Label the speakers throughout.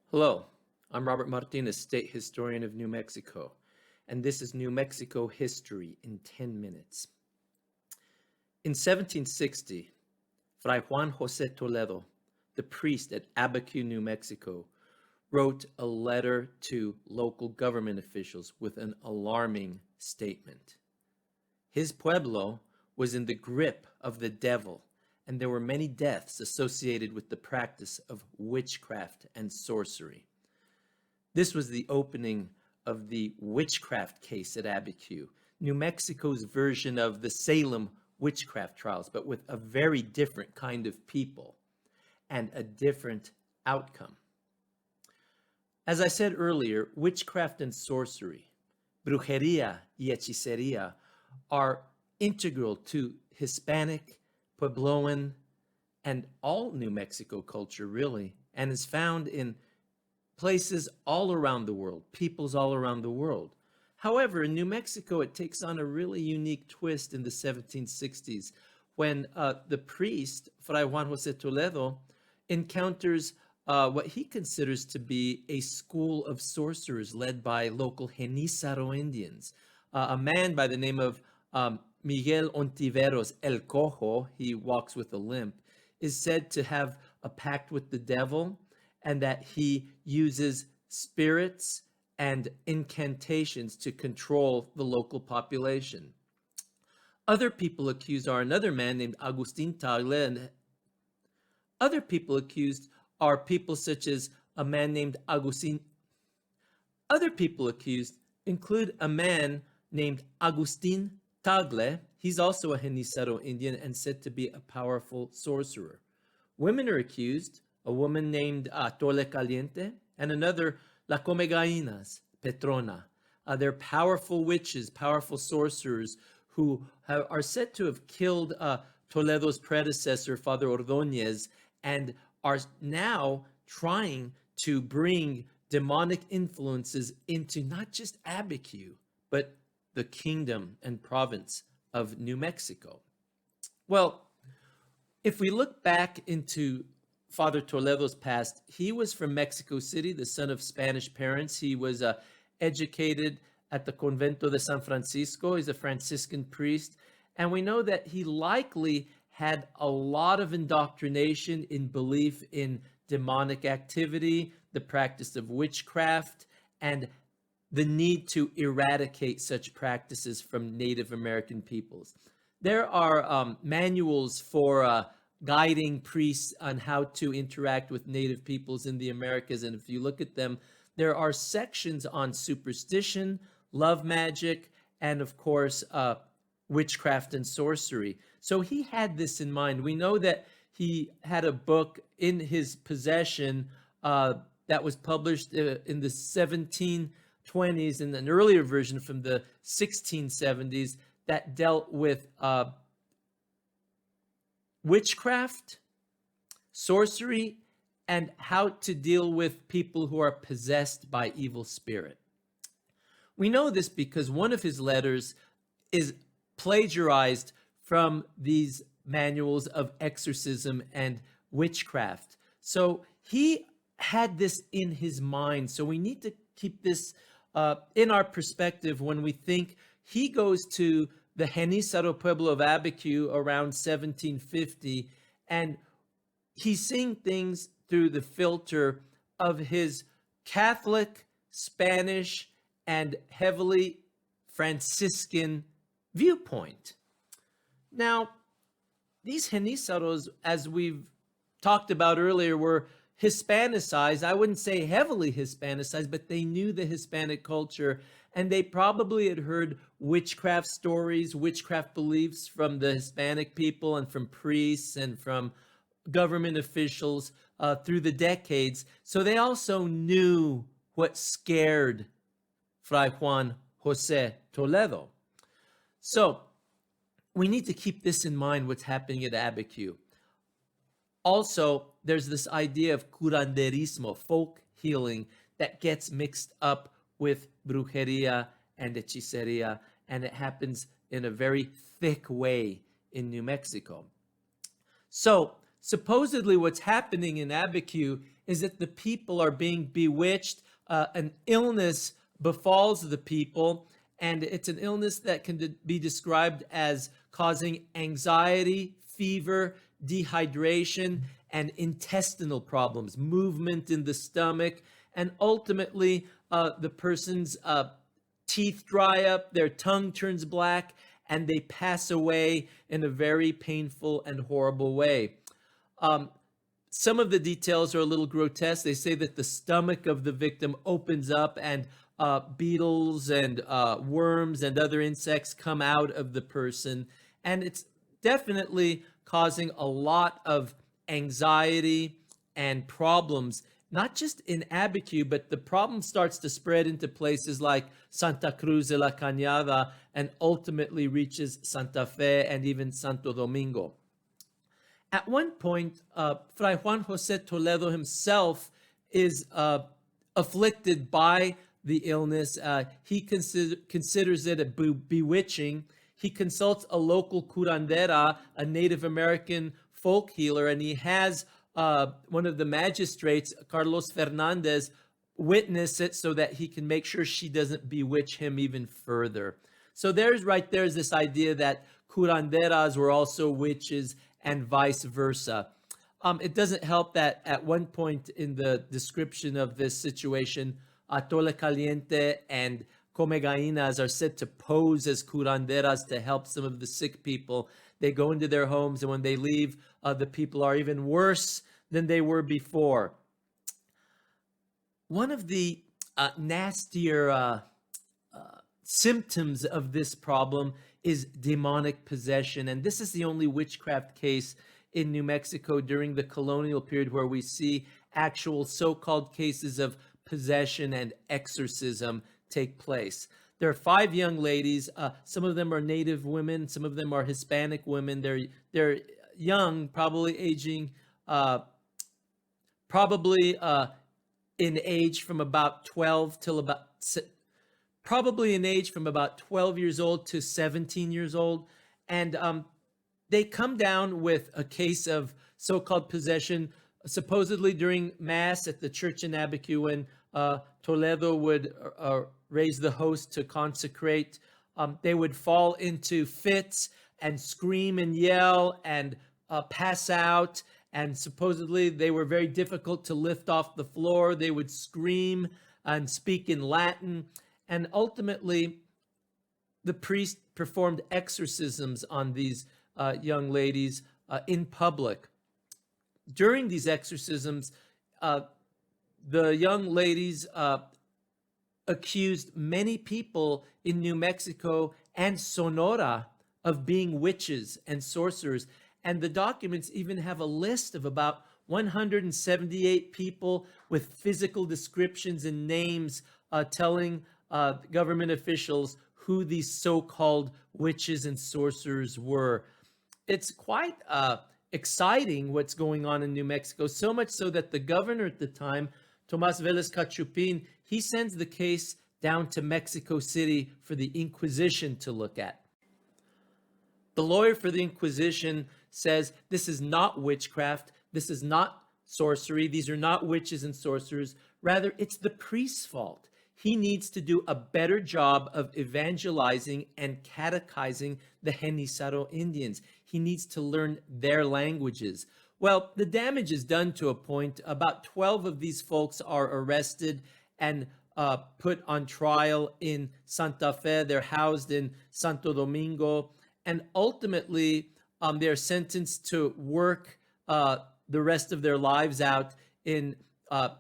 Speaker 1: Hello, I'm Robert Martinez, State Historian of New Mexico, and this is New Mexico History in 10 minutes. In 1760, Fray Juan Jose Toledo, the priest at Abiquiu, New Mexico, wrote a letter to local government officials with an alarming statement. His pueblo was in the grip of the devil, and there were many deaths associated with the practice of witchcraft and sorcery. This was the opening of the witchcraft case at Abiquiu, New Mexico's version of the Salem witchcraft trials, but with a very different kind of people and a different outcome. As I said earlier, witchcraft and sorcery, brujeria y hechicería, are integral to Hispanic, Puebloan, and all New Mexico culture, really, and is found in places all around the world, peoples all around the world. However, in New Mexico, it takes on a really unique twist in the 1760s when the priest, Fray Juan Jose Toledo, encounters what he considers to be a school of sorcerers led by local genisado Indians. A man by the name of Miguel Ontiveros El Cojo, he walks with a limp, is said to have a pact with the devil and that he uses spirits and incantations to control the local population. Other people accused are another man named Agustin Tagle, and other people accused are people such as a man named Agustin. Other people accused include a man named Agustin Tagle. He's also a genisado Indian and said to be a powerful sorcerer. Women are accused, a woman named Tole Caliente and another La Come Gallinas, Petrona. They're powerful witches, powerful sorcerers who are said to have killed Toledo's predecessor, Father Ordóñez, and are now trying to bring demonic influences into not just Abiquiu, but the kingdom and province of New Mexico. Well, if we look back into Father Toledo's past, he was from Mexico City, the son of Spanish parents. He was educated at the Convento de San Francisco. He's a Franciscan priest. And we know that he likely had a lot of indoctrination in belief in demonic activity, the practice of witchcraft, and the need to eradicate such practices from Native American peoples. There are manuals for guiding priests on how to interact with Native peoples in the Americas, and if you look at them, there are sections on superstition, love magic, and of course, witchcraft and sorcery. So he had this in mind. We know that he had a book in his possession that was published in the 1720s and an earlier version from the 1670s that dealt with witchcraft, sorcery, and how to deal with people who are possessed by evil spirit. We know this because one of his letters is plagiarized from these manuals of exorcism and witchcraft. So he had this in his mind. So we need to keep this in our perspective when we think he goes to the genisado pueblo of Abiquiu around 1750, and he's seeing things through the filter of his Catholic, Spanish, and heavily Franciscan viewpoint. Now, these genisados, as we've talked about earlier, were Hispanicized. I wouldn't say heavily Hispanicized, but they knew the Hispanic culture, and they probably had heard witchcraft stories, witchcraft beliefs from the Hispanic people and from priests and from government officials through the decades. So they also knew what scared Fray Juan Jose Toledo. So we need to keep this in mind, what's happening at Abiquiu. Also, there's this idea of curanderismo, folk healing, that gets mixed up with brujeria and hechiceria, and it happens in a very thick way in New Mexico. So supposedly what's happening in Abiquiu is that the people are being bewitched. An illness befalls the people, and it's an illness that can be described as causing anxiety, fever, dehydration, and intestinal problems, movement in the stomach, and ultimately the person's teeth dry up, their tongue turns black, and they pass away in a very painful and horrible way. Some of the details are a little grotesque. They say that the stomach of the victim opens up and beetles and worms and other insects come out of the person. And it's definitely causing a lot of anxiety and problems, not just in Abiquiu, but the problem starts to spread into places like Santa Cruz de la Cañada and ultimately reaches Santa Fe and even Santo Domingo. At one point, Fray Juan Jose Toledo himself is afflicted by the illness. He considers it a bewitching. He consults a local curandera, a Native American folk healer, and he has one of the magistrates, Carlos Fernandez, witness it so that he can make sure she doesn't bewitch him even further. So there's this idea that curanderas were also witches and vice versa. It doesn't help that at one point in the description of this situation, Atole Caliente and Comegainas are said to pose as curanderas to help some of the sick people. They go into their homes, and when they leave, the people are even worse than they were before. One of the nastier symptoms of this problem is demonic possession. And this is the only witchcraft case in New Mexico during the colonial period where we see actual so-called cases of possession and exorcism take place. There are 5 young ladies. Some of them are Native women. Some of them are Hispanic women. They're young, probably aging, in age from about 12 till about probably in age from about 12 years old to 17 years old. And they come down with a case of so-called possession, supposedly during Mass at the church in Abiquiu when Toledo would raise the host to consecrate. They would fall into fits and scream and yell and pass out. And supposedly they were very difficult to lift off the floor. They would scream and speak in Latin. And ultimately, the priest performed exorcisms on these young ladies in public. During these exorcisms, the young ladies accused many people in New Mexico and Sonora of being witches and sorcerers. And the documents even have a list of about 178 people with physical descriptions and names telling government officials who these so-called witches and sorcerers were. It's quite exciting what's going on in New Mexico, so much so that the governor at the time, Tomas Velez Cachupin, he sends the case down to Mexico City for the Inquisition to look at. The lawyer for the Inquisition says this is not witchcraft, this is not sorcery, these are not witches and sorcerers, rather it's the priest's fault. He needs to do a better job of evangelizing and catechizing the genisado Indians. He needs to learn their languages. Well, the damage is done to a point. About 12 of these folks are arrested and put on trial in Santa Fe. They're housed in Santo Domingo. And ultimately, they're sentenced to work the rest of their lives out in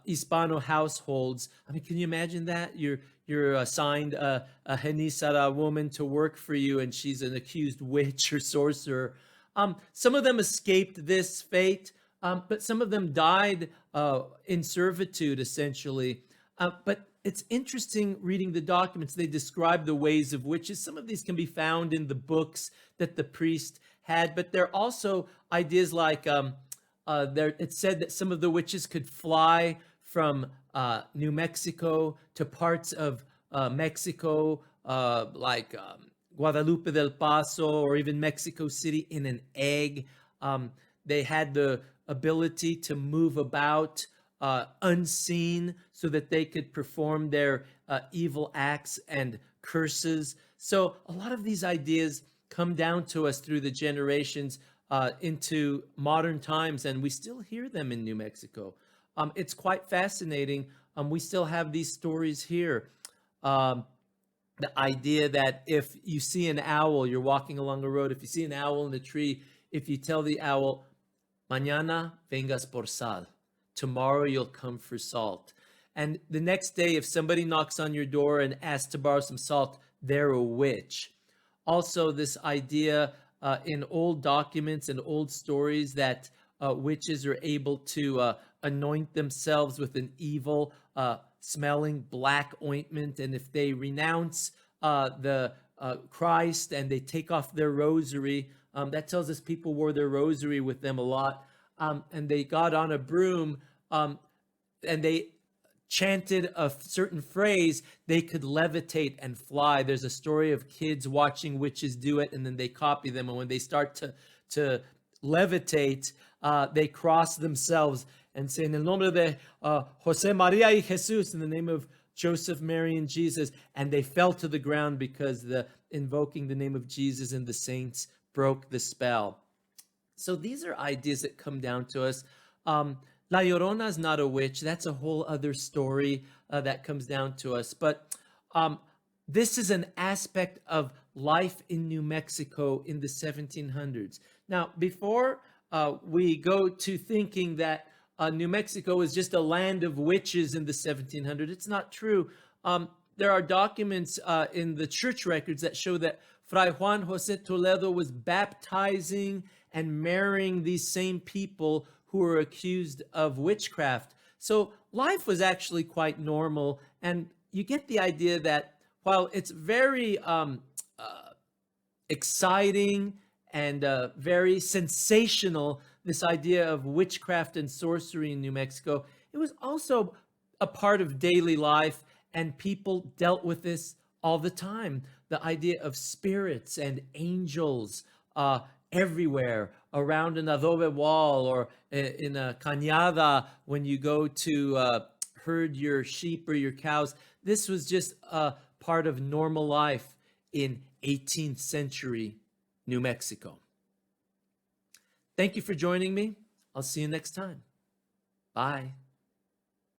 Speaker 1: Hispano households. I mean, can you imagine that? You're assigned a genisada woman to work for you, and she's an accused witch or sorcerer. Some of them escaped this fate, but some of them died in servitude, essentially. But it's interesting reading the documents. They describe the ways of witches. Some of these can be found in the books that the priest had, but there are also ideas like it said that some of the witches could fly from New Mexico to parts of Mexico, like Guadalupe del Paso or even Mexico City in an egg. They had the ability to move about unseen so that they could perform their evil acts and curses. So a lot of these ideas come down to us through the generations into modern times, and we still hear them in New Mexico. It's quite fascinating. We still have these stories here. The idea that if you see an owl, you're walking along a road, if you see an owl in a tree, if you tell the owl, mañana vengas por sal, tomorrow you'll come for salt. And the next day, if somebody knocks on your door and asks to borrow some salt, they're a witch. Also, this idea in old documents and old stories that witches are able to anoint themselves with an evil smelling black ointment, and if they renounce the Christ and they take off their rosary, that tells us people wore their rosary with them a lot, and they got on a broom and they chanted a certain phrase, they could levitate and fly. There's a story of kids watching witches do it, and then they copy them, and when they start to levitate, they cross themselves and say, en el nombre de José María y Jesús, in the name of Joseph, Mary, and Jesus, and they fell to the ground because the invoking the name of Jesus and the saints broke the spell. So these are ideas that come down to us. La Llorona is not a witch. That's a whole other story that comes down to us. But this is an aspect of life in New Mexico in the 1700s. Now, before we go to thinking that New Mexico is just a land of witches in the 1700s, it's not true. There are documents in the church records that show that Fray Juan José Toledo was baptizing and marrying these same people who were accused of witchcraft. So life was actually quite normal, and you get the idea that while it's very exciting and very sensational, this idea of witchcraft and sorcery in New Mexico, it was also a part of daily life, and people dealt with this all the time. The idea of spirits and angels everywhere, around an adobe wall or in a cañada when you go to herd your sheep or your cows. This was just a part of normal life in 18th century New Mexico. Thank you for joining me. I'll see you next time. Bye.